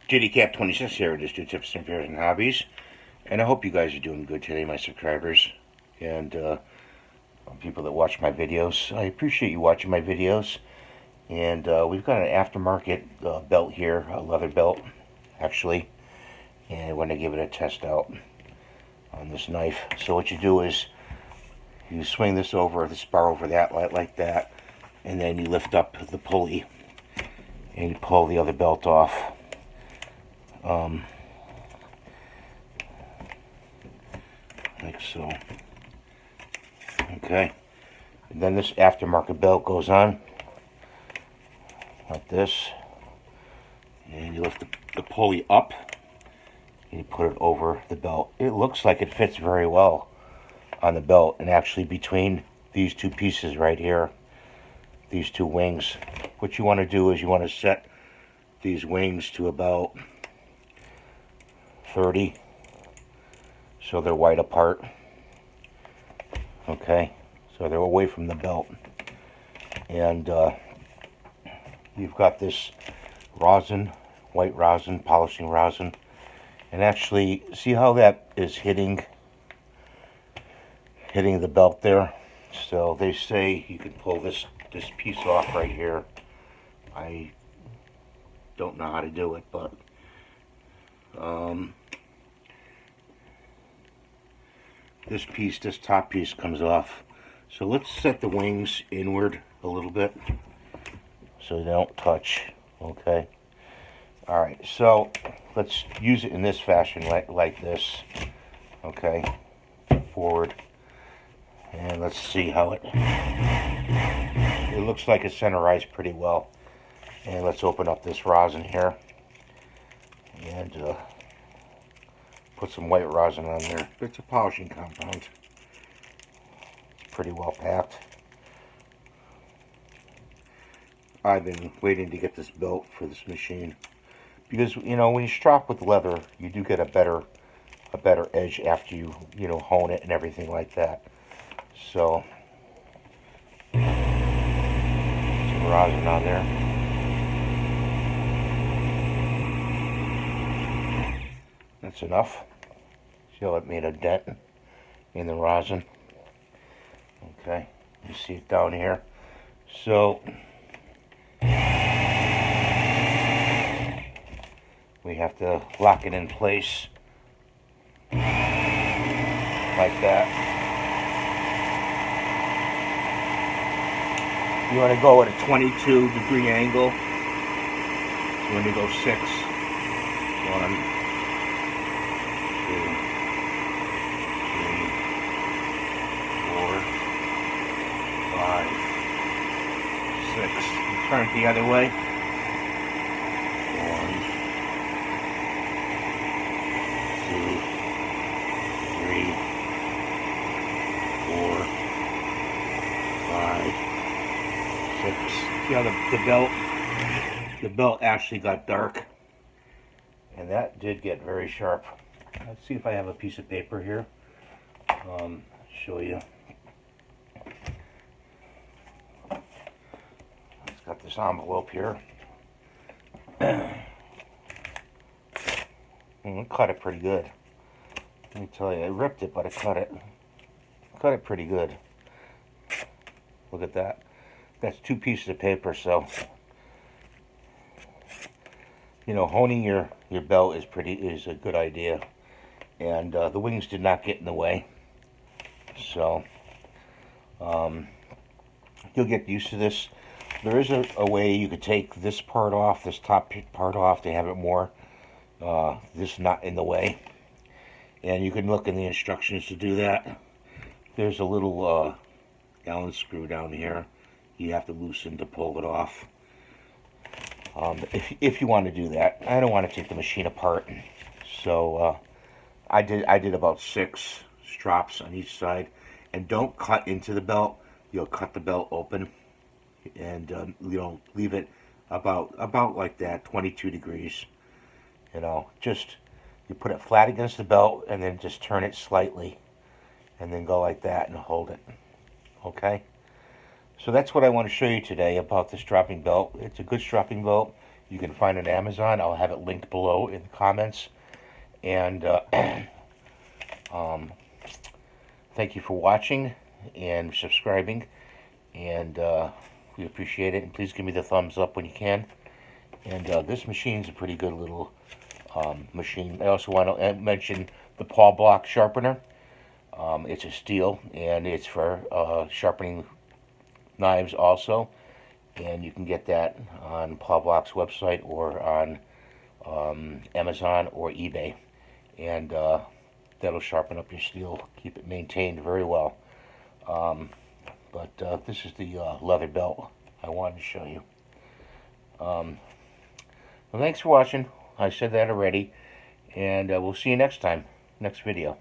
JDCap26 here, just do tips and repairs and hobbies. And I hope you guys are doing good today, my subscribers and people that watch my videos. I appreciate you watching my videos. And we've got an aftermarket belt here, a leather belt, actually. And I want to give it a test out on this knife. So what you do is you swing this over, this bar over that, like that. And then you lift up the pulley and you pull the other belt off. Like so. Okay. And then this aftermarket belt goes on like this. And you lift the pulley up and you put it over the belt. It looks like it fits very well on the belt, and actually between these two pieces right here, these two wings, what you want to do is you want to set these wings to about 30 so they're wide apart. Okay, so they're away from the belt. And you've got this rosin, white rosin, polishing rosin, and actually see how that is hitting the belt there. So they say you can pull this piece off right here. I don't know how to do it, but this top piece comes off. So let's set the wings inward a little bit so they don't touch. Okay. All right. So let's use it in this fashion, like this. Okay. Forward. And let's see how it looks like it's centerized pretty well. And let's open up this rosin here and put some white rosin on there. It's a polishing compound. It's pretty well packed. I've been waiting to get this built for this machine because, you know, when you strop with leather, you do get a better edge after you hone it and everything like that. So some rosin on there. That's enough. See how it made a dent in the rosin. Okay, you see it down here. So we have to lock it in place like that. You want to go at a 22-degree angle. So when you go 6, 1, 2, 3, 4, 5, 6. Turn it the other way. 1, 2, 3, 4, 5, 6. See how the belt actually got dark, and that did get very sharp. Let's see if I have a piece of paper here. Show you. It's got this envelope here. It cut it pretty good. Let me tell you, I ripped it, but I cut it. Cut it pretty good. Look at that. That's 2 pieces of paper, so honing your belt is a good idea. And the wings did not get in the way, so you'll get used to this. There is a way you could take this part off, this top part off, to have it more this not in the way. And you can look in the instructions to do that. There's a little Allen screw down here you have to loosen to pull it off. If you want to do that. I don't want to take the machine apart, so I did about 6 strops on each side. And don't cut into the belt. You'll cut the belt open, and leave it about like that, 22 degrees. Just you put it flat against the belt and then just turn it slightly, and then go like that and hold it. Okay. So that's what I want to show you today about the stropping belt. It's a good stropping belt. you can find on Amazon. I'll have it linked below in the comments. And thank you for watching and subscribing, and we appreciate it. And please give me the thumbs up when you can. And this machine's a pretty good little machine. I also want to mention the paw block sharpener. It's a steel, and it's for sharpening knives also. And you can get that on Paw Block's website or on Amazon or eBay. And that'll sharpen up your steel, keep it maintained very well. But this is the leather belt I wanted to show you. Well, thanks for watching. I said that already. And we'll see you next time, next video.